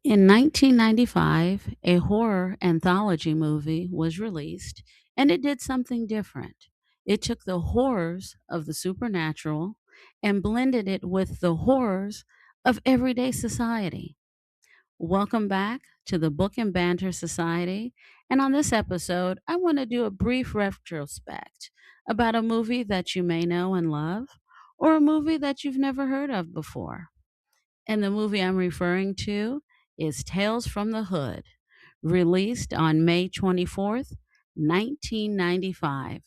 In 1995, a horror anthology movie was released, and it did something different. It took the horrors of the supernatural and blended it with the horrors of everyday society. Welcome back to the Book and Banter Society. And on this episode, I want to do a brief retrospect about a movie that you may know and love, or a movie that you've never heard of before. And the movie I'm referring to is Tales from the Hood, released on May 24th, 1995,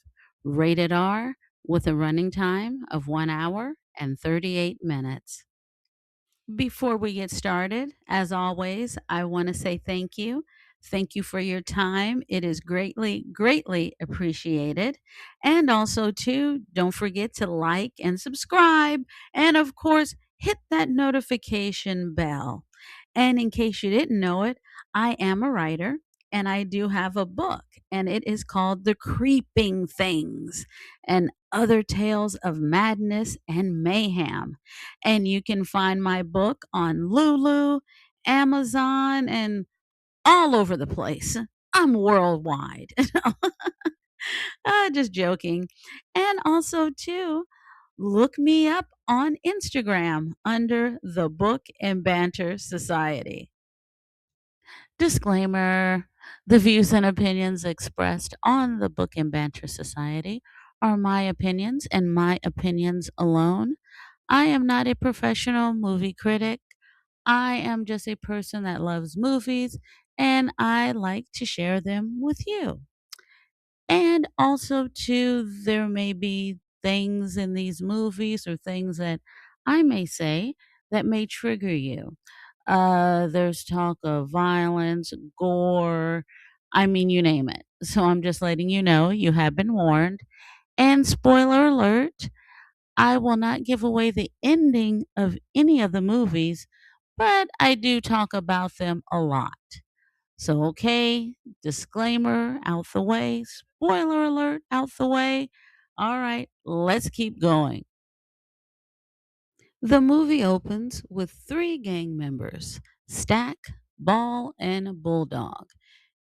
rated R, with a running time of 1 hour and 38 minutes. Before we get started, as always, I want to say thank you. Thank you for your time. It is greatly, greatly appreciated. And also, too, don't forget to like and subscribe. And of course, hit that notification bell. And in case you didn't know it, I am a writer and I do have a book, and it is called The Creeping Things and Other Tales of Madness and Mayhem. And you can find my book on Lulu, Amazon, and all over the place. I'm worldwide. Just joking. And also, too, look me up on Instagram under the Book and Banter Society. Disclaimer: the views and opinions expressed on the Book and Banter Society are my opinions and my opinions alone. I am not a professional movie critic. I am just a person that loves movies and I like to share them with you. And also, too, there may be things in these movies or things that I may say that may trigger you. There's talk of violence, gore, I mean, you name it. So I'm just letting you know you have been warned. And spoiler alert, I will not give away the ending of any of the movies, but I do talk about them a lot. So, okay, disclaimer out the way, spoiler alert out the way. All right, let's keep going. The movie opens with three gang members: Stack, Ball, and Bulldog,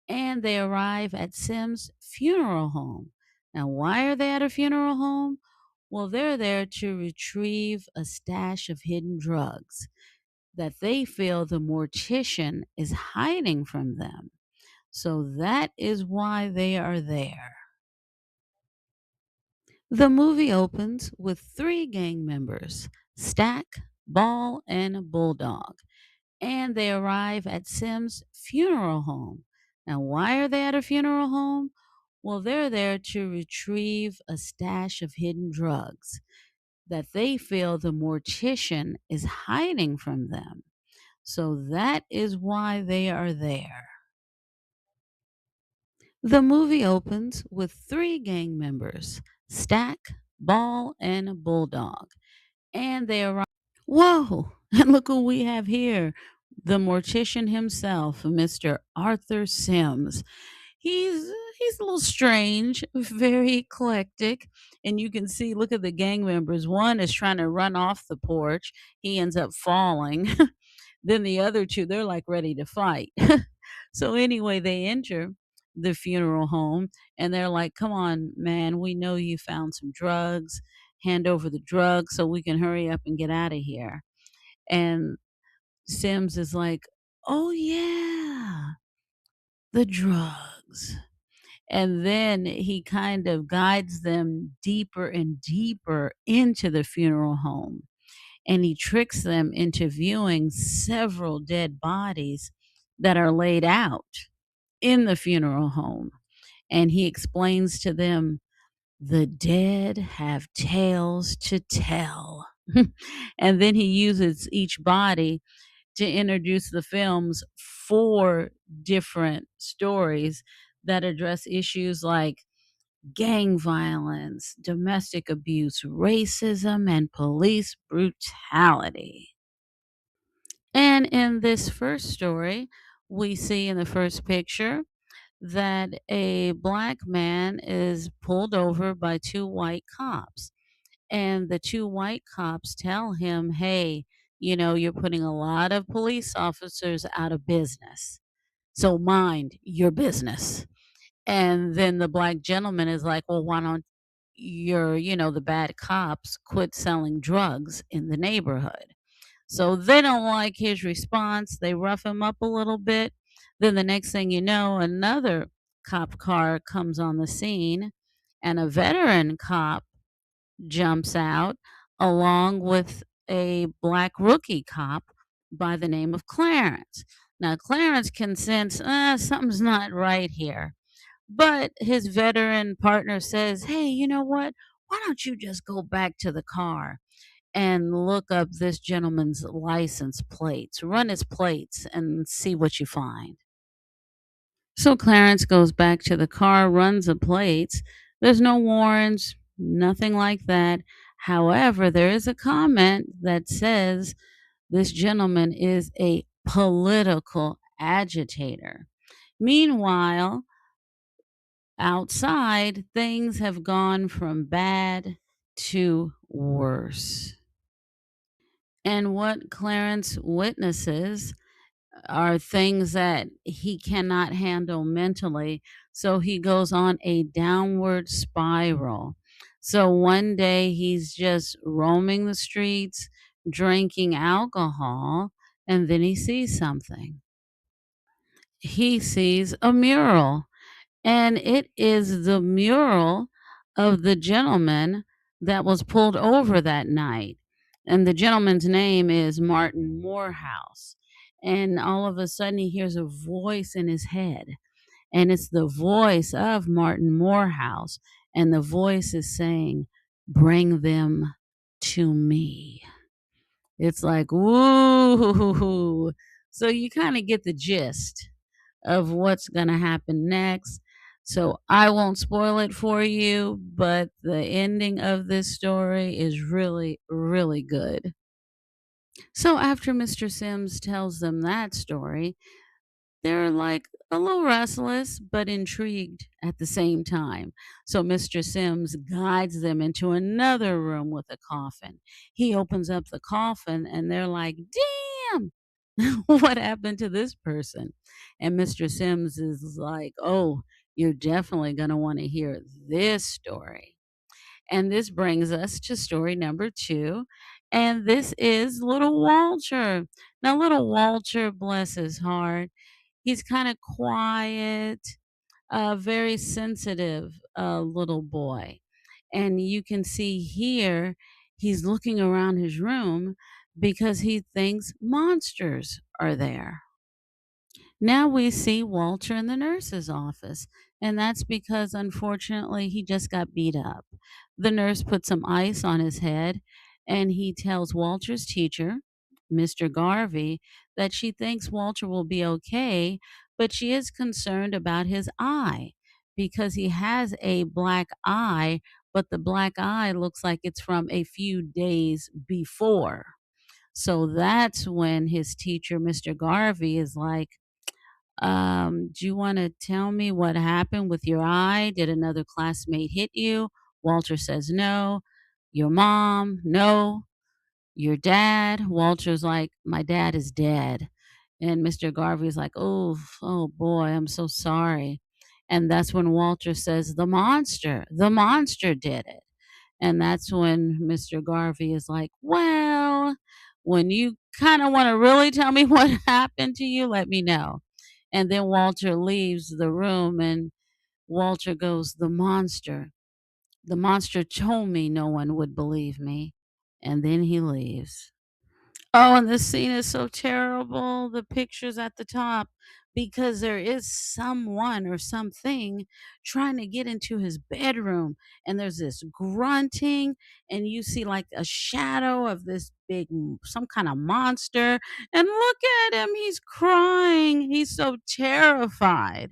and they arrive at Sim's funeral home. Now, why are they at a funeral home? Well, they're there to retrieve a stash of hidden drugs that they feel the mortician is hiding from them. So that is why they are there. The movie opens with three gang members: Stack, Ball, and Bulldog, and they arrive at Sim's funeral home. Now, why are they at a funeral home? Well, they're there to retrieve a stash of hidden drugs that they feel the mortician is hiding from them. So that is why they are there. The movie opens with three gang members: Stack, Ball, and Bulldog, and they arrive. Whoa! And look who we have here, the mortician himself, Mr. Arthur Sims. He's he's a little strange, very eclectic, and you can see. Look at the gang members. One is trying to run off the porch. He ends up falling. Then the other two, they're like ready to fight. So anyway, they enter the funeral home and they're like, "Come on, man, we know you found some drugs. Hand over the drugs so we can hurry up and get out of here." And Sims is like, "Oh yeah, the drugs." And then he kind of guides them deeper and deeper into the funeral home. And he tricks them into viewing several dead bodies that are laid out in the funeral home. And he explains to them, the dead have tales to tell. And then he uses each body to introduce the film's four different stories that address issues like gang violence, domestic abuse, racism, and police brutality. And in this first story, we see in the first picture that a black man is pulled over by two white cops. And the two white cops tell him, "Hey, you're putting a lot of police officers out of business. So mind your business. And then the black gentleman is like, well, why don't the bad cops quit selling drugs in the neighborhood? So they don't like his response. They rough him up a little bit. Then the next thing you know, another cop car comes on the scene, and a veteran cop jumps out along with a black rookie cop by the name of Clarence. Now, Clarence can sense something's not right here. But his veteran partner says, hey, you know what? Why don't you just go back to the car and look up this gentleman's license plates, run his plates, and see what you find? So Clarence goes back to the car, runs the plates. There's no warrants, nothing like that. However, there is a comment that says this gentleman is a political agitator. Meanwhile, outside, things have gone from bad to worse. And what Clarence witnesses are things that he cannot handle mentally. So he goes on a downward spiral. So one day he's just roaming the streets, drinking alcohol, and then he sees something. He sees a mural, and it is the mural of the gentleman that was pulled over that night. And the gentleman's name is Martin Morehouse. And all of a sudden, he hears a voice in his head, and it's the voice of Martin Morehouse. And the voice is saying, bring them to me. It's like, woo. So you kind of get the gist of what's going to happen next. So I won't spoil it for you, but the ending of this story is really, really good. So after Mr. Sims tells them that story, they're like a little restless, but intrigued at the same time. So Mr. Sims guides them into another room with a coffin. He opens up the coffin, and they're like, damn, what happened to this person? And Mr. Sims is like, oh, you're definitely going to want to hear this story. And this brings us to story number two. And this is Little Walter. Now, Little Walter, bless his heart, he's kind of quiet, very sensitive little boy. And you can see here he's looking around his room because he thinks monsters are there. Now we see Walter in the nurse's office, and that's because unfortunately he just got beat up. The nurse put some ice on his head, and he tells Walter's teacher, Mr. Garvey, that she thinks Walter will be okay, but she is concerned about his eye because he has a black eye, but the black eye looks like it's from a few days before. So that's when his teacher, Mr. Garvey, is like, do you want to tell me what happened with your eye? Did another classmate hit you? Walter says no. Your mom? No. Your dad? Walter's like, my dad is dead. And Mr. Garvey's like, oh boy, I'm so sorry. And that's when Walter says, the monster did it. And that's when Mr. Garvey is like, well, when you kind of want to really tell me what happened to you, let me know. And then Walter leaves the room, and Walter goes, the monster. The monster told me no one would believe me. And then he leaves. Oh, and this scene is so terrible. The pictures at the top, because there is someone or something trying to get into his bedroom, and there's this grunting, and you see like a shadow of this big, some kind of monster. And look at him, he's crying. He's so terrified.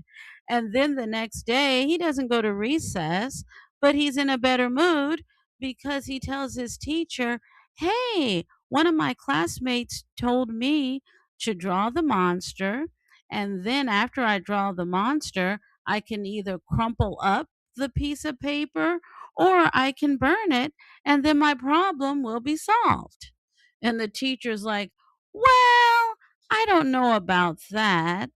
And then the next day, he doesn't go to recess, but he's in a better mood because he tells his teacher, hey, one of my classmates told me to draw the monster, and then after I draw the monster, I can either crumple up the piece of paper or I can burn it, and then my problem will be solved. And the teacher's like, "Well, I don't know about that.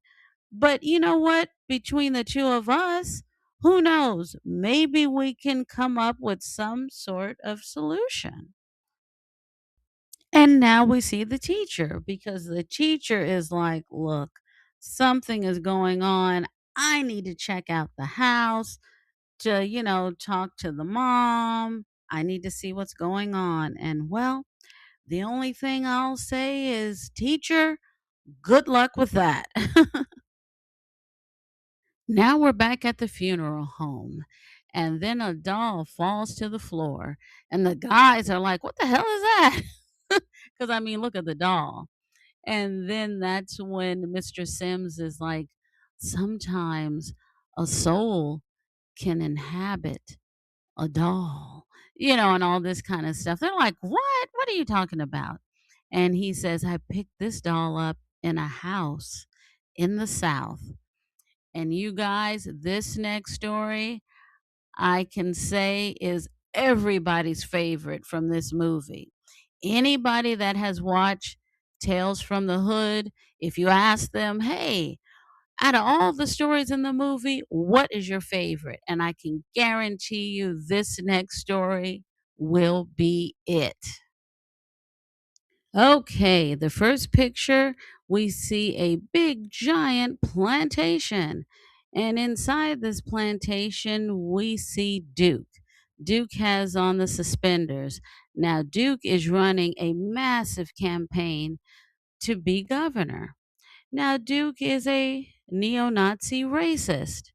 But you know what? Between the two of us, who knows? Maybe we can come up with some sort of solution." And now we see the teacher because the teacher is like, "Look, something is going on. I need to check out the house to, talk to the mom. I need to see what's going on." And well, the only thing I'll say is, teacher, good luck with that. Now we're back at the funeral home. And then a doll falls to the floor. And the guys are like, "What the hell is that?" Because, I mean, look at the doll. And then that's when Mr. Sims is like, "Sometimes a soul can inhabit a doll," and all this kind of stuff. They're like, "What? What are you talking about?" And he says, "I picked this doll up in a house in the South. And you guys, this next story, I can say is everybody's favorite from this movie. Anybody that has watched Tales from the Hood, if you ask them, hey, out of all the stories in the movie, what is your favorite?" And I can guarantee you this next story will be it. Okay, the first picture, we see a big giant plantation. And inside this plantation, we see Duke. Duke has on the suspenders. Now, Duke is running a massive campaign to be governor. Now, Duke is a neo Nazi racist.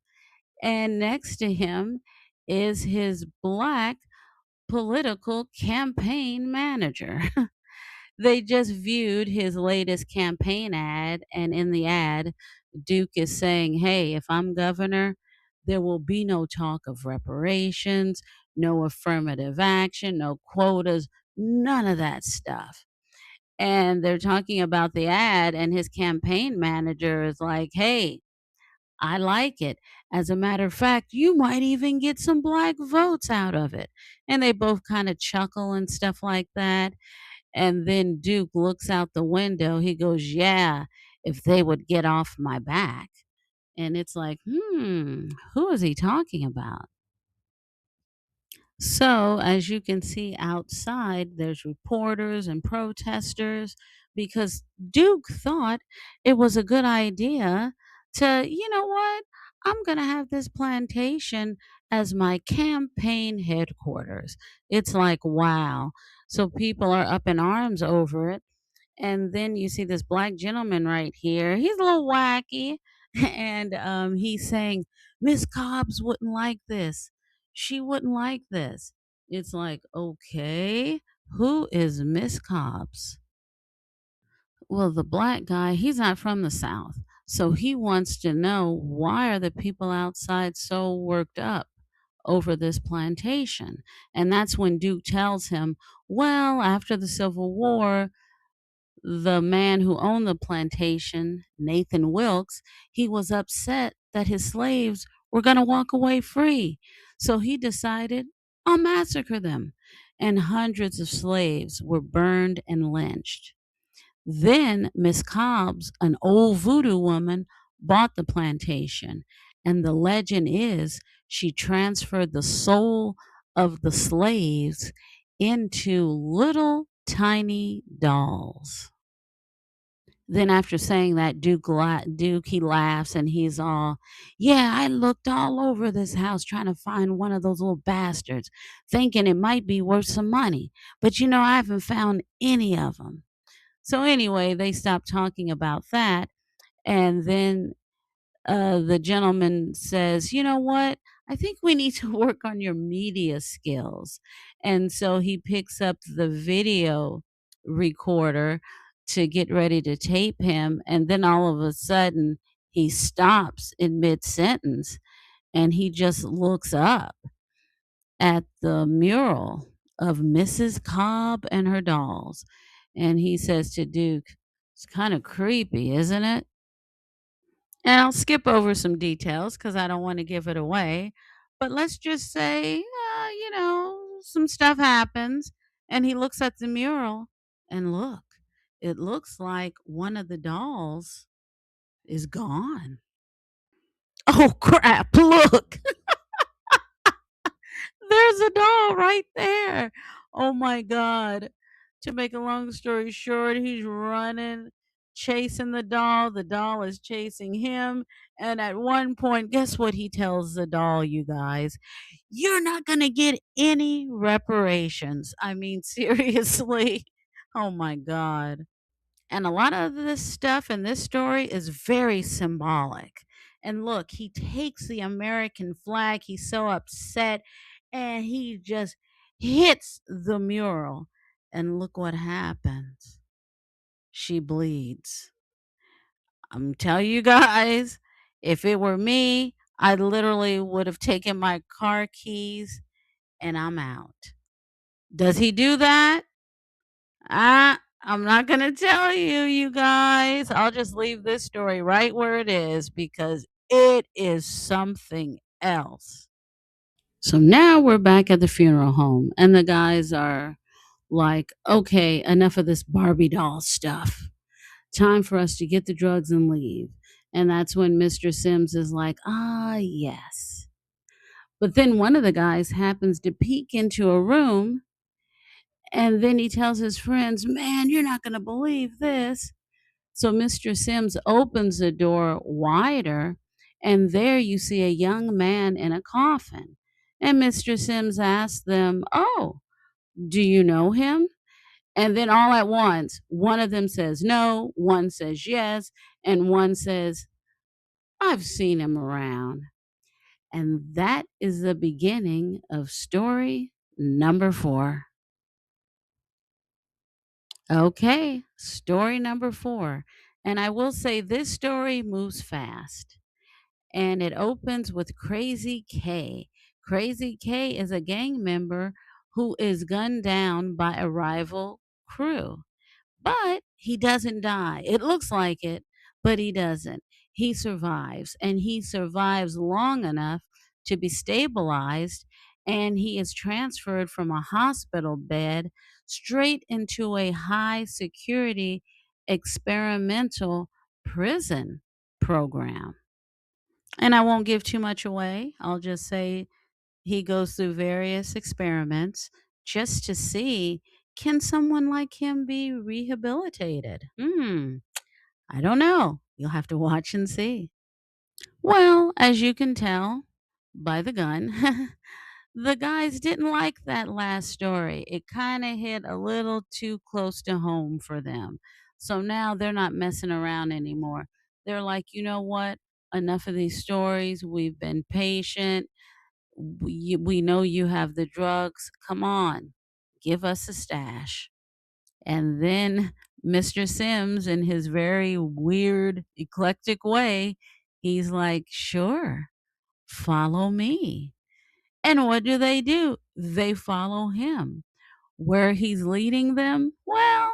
And next to him is his black political campaign manager. They just viewed his latest campaign ad, and in the ad, Duke is saying, "Hey, if I'm governor, there will be no talk of reparations, no affirmative action, no quotas, none of that stuff." And they're talking about the ad, and his campaign manager is like, "Hey, I like it. As a matter of fact, you might even get some black votes out of it." And they both kind of chuckle and stuff like that. And then Duke looks out the window. He goes, "Yeah, if they would get off my back." And it's like, who is he talking about? So, as you can see outside, there's reporters and protesters because Duke thought it was a good idea to, you know what? I'm going to have this plantation as my campaign headquarters. It's like, wow. So, people are up in arms over it. And then you see this black gentleman right here. He's a little wacky. And he's saying, "Miss Cobbs wouldn't like this. She wouldn't like this." It's like, okay, who is Miss Cobbs? Well, the black guy, he's not from the South. So he wants to know, why are the people outside so worked up over this plantation? And that's when Duke tells him, well, after the Civil War, the man who owned the plantation, Nathan Wilkes, he was upset that his slaves were going to walk away free. So he decided, I'll massacre them. And hundreds of slaves were burned and lynched. Then Miss Cobbs, an old voodoo woman, bought the plantation. And the legend is she transferred the soul of the slaves into little tiny dolls. Then after saying that, Duke, he laughs and he's all, "Yeah, I looked all over this house trying to find one of those little bastards, thinking it might be worth some money. But I haven't found any of them." So anyway, they stopped talking about that. And then the gentleman says, "You know what? I think we need to work on your media skills." And so he picks up the video recorder to get ready to tape him. And then all of a sudden, he stops in mid sentence and he just looks up at the mural of Mrs. Cobb and her dolls. And he says to Duke, "It's kind of creepy, isn't it?" And I'll skip over some details because I don't want to give it away. But let's just say, some stuff happens, and he looks at the mural, And look, it looks like one of the dolls is gone. Oh crap, look. There's a doll right there. Oh my god. To make a long story short, he's running, chasing the doll. The doll is chasing him. And at one point, guess what he tells the doll, you guys? You're not going to get any reparations. I mean, seriously. Oh my God. And a lot of this stuff in this story is very symbolic. And look, he takes the American flag. He's so upset and he just hits the mural. And look what happens. She bleeds. I'm telling you guys, if it were me, I literally would have taken my car keys and I'm out. Does he do that? I'm not going to tell you, you guys. I'll just leave this story right where it is because it is something else. So now we're back at the funeral home, and the guys are like, okay, enough of this Barbie doll stuff. Time for us to get the drugs and leave. And that's when Mr. Sims is like, ah, yes. But then one of the guys happens to peek into a room, and then he tells his friends, man, you're not going to believe this. So Mr. Sims opens the door wider, and there you see a young man in a coffin. And Mr. Sims asks them, oh, do you know him? And then all at once, one of them says no, one says yes, and one says, I've seen him around. And that is the beginning of story number 4. Okay, story number 4. And I will say this story moves fast. And it opens with Crazy K. Crazy K is a gang member who is gunned down by a rival crew. But he doesn't die. It looks like it, but he doesn't. He survives, and he survives long enough to be stabilized, and he is transferred from a hospital bed straight into a high security experimental prison program. And I won't give too much away. I'll just say he goes through various experiments just to see, can someone like him be rehabilitated? I don't know. You'll have to watch and see. Well, as you can tell by the gun, the guys didn't like that last story. It kind of hit a little too close to home for them. So now they're not messing around anymore. They're like, you know what? Enough of these stories. We've been patient. We know you have the drugs. Come on, give us a stash. And then Mr. Sims, in his very weird, eclectic way, he's like, sure, follow me. And what do? They follow him. Where he's leading them? Well,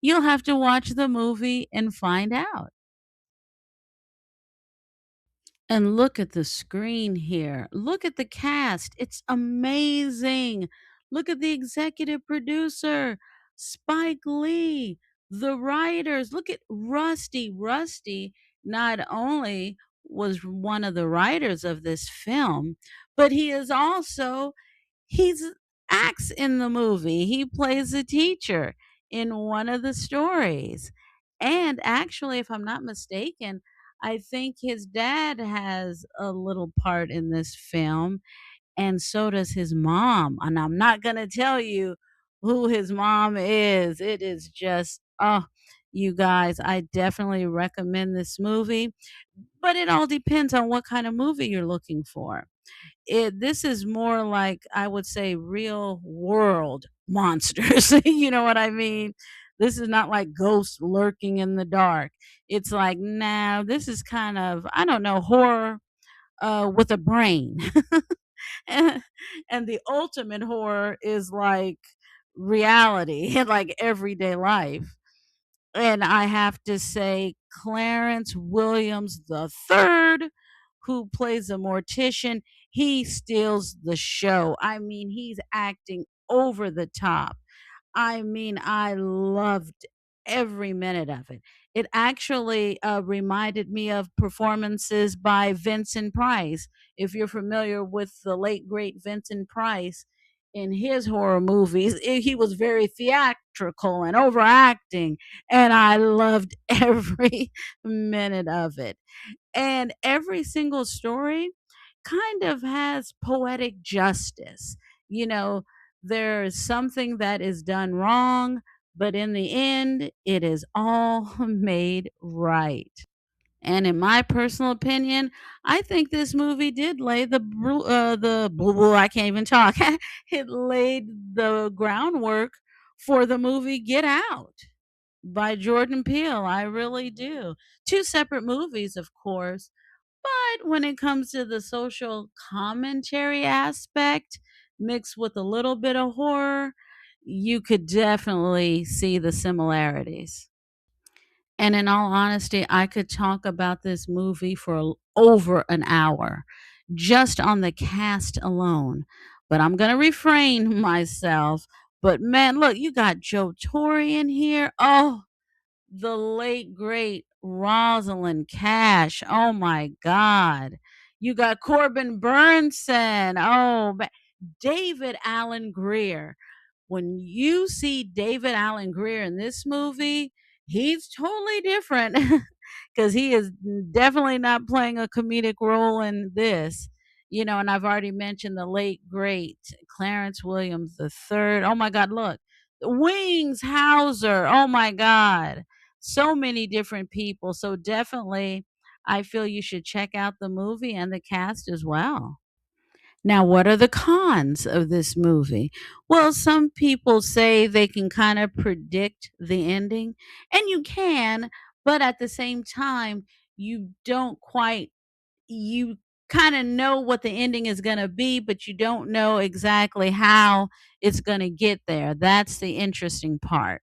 you'll have to watch the movie and find out. And look at the screen here. Look at the cast. It's amazing. Look at the executive producer, Spike Lee, the writers. Look at Rusty. Rusty not only was one of the writers of this film, but he's acts in the movie. He plays a teacher in one of the stories. And actually, if I'm not mistaken, I think his dad has a little part in this film, and so does his mom. And I'm not going to tell you who his mom is. It is just, oh, you guys, I definitely recommend this movie, but it all depends on what kind of movie you're looking for. This is more like, I would say, real world monsters. You know what I mean? This is not like ghosts lurking in the dark. It's like, now this is kind of, I don't know, horror with a brain. and, and the ultimate horror is like reality, like everyday life. And I have to say, Clarence Williams the third, who plays a mortician, he steals the show. I mean, he's acting over the top. I mean, I loved every minute of it. It actually reminded me of performances by Vincent Price. If you're familiar with the late great Vincent Price, in his horror movies, he was very theatrical and overacting, and I loved every minute of it. And every single story kind of has poetic justice. You know, there's something that is done wrong, but in the end, it is all made right. And in my personal opinion, I think this movie did lay I can't even talk. It laid the groundwork for the movie Get Out by Jordan Peele. I really do. Two separate movies, of course, but when it comes to the social commentary aspect mixed with a little bit of horror, you could definitely see the similarities. And in all honesty, I could talk about this movie for over an hour just on the cast alone. But I'm going to refrain myself. But man, look, you got Joe Torre in here. Oh, the late great Rosalind Cash. Oh my God. You got Corbin Burnson. Oh, David Allen Greer. When you see David Allen Greer in this movie, he's totally different because he is definitely not playing a comedic role in this. You know, and I've already mentioned the late great Clarence Williams III. Oh my God, look, Wings Hauser. Oh my God, so many different people. So definitely, I feel you should check out the movie and the cast as well. Now, what are the cons of this movie? Well, some people say they can kind of predict the ending, and you can, but at the same time, you don't quite, you kind of know what the ending is going to be, but you don't know exactly how it's going to get there. That's the interesting part.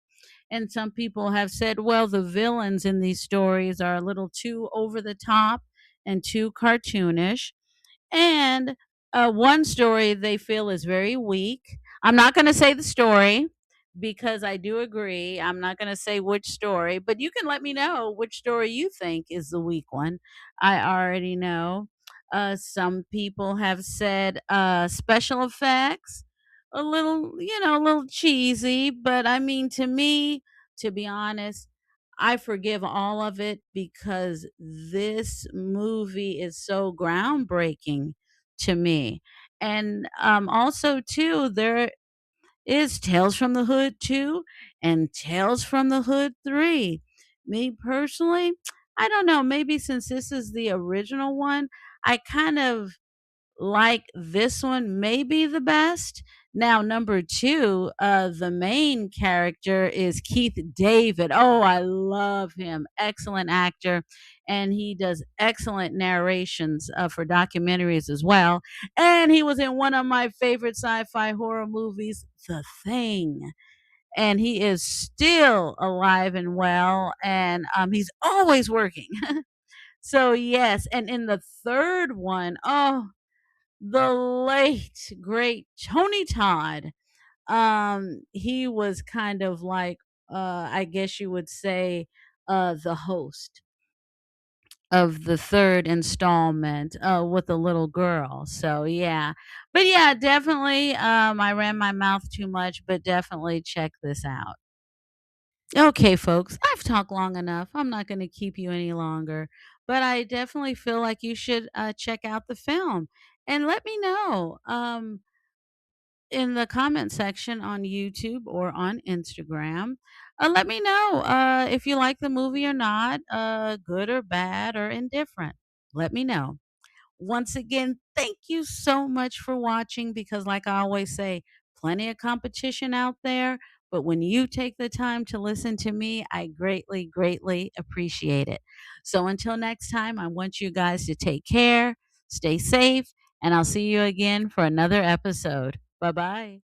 And some people have said, well, the villains in these stories are a little too over the top and too cartoonish, and one story they feel is very weak. I'm not going to say the story because I do agree. I'm not going to say which story, but you can let me know which story you think is the weak one. I already know. Some people have said special effects, a little, a little cheesy, but I mean, to me, to be honest, I forgive all of it because this movie is so groundbreaking to me. And also, too, there is Tales from the Hood 2 and Tales from the Hood 3. Me personally, I don't know. Maybe since this is the original one, I kind of like this one maybe the best. Now, number two, the main character is Keith David. Oh, I love him. Excellent actor. And he does excellent narrations for documentaries as well. And he was in one of my favorite sci fi horror movies, The Thing. And he is still alive and well. And he's always working. So, yes. And in the third one, oh, the late great Tony Todd. He was kind of like, I guess you would say, the host of the third installment with the little girl. So yeah. But yeah, definitely I ran my mouth too much, but definitely check this out. Okay, folks, I've talked long enough. I'm not going to keep you any longer, but I definitely feel like you should check out the film and let me know. In the comment section on YouTube or on Instagram. Let me know if you like the movie or not, good or bad or indifferent. Let me know. Once again, thank you so much for watching because, like I always say, plenty of competition out there. But when you take the time to listen to me, I greatly, greatly appreciate it. So until next time, I want you guys to take care, stay safe, and I'll see you again for another episode. Bye bye.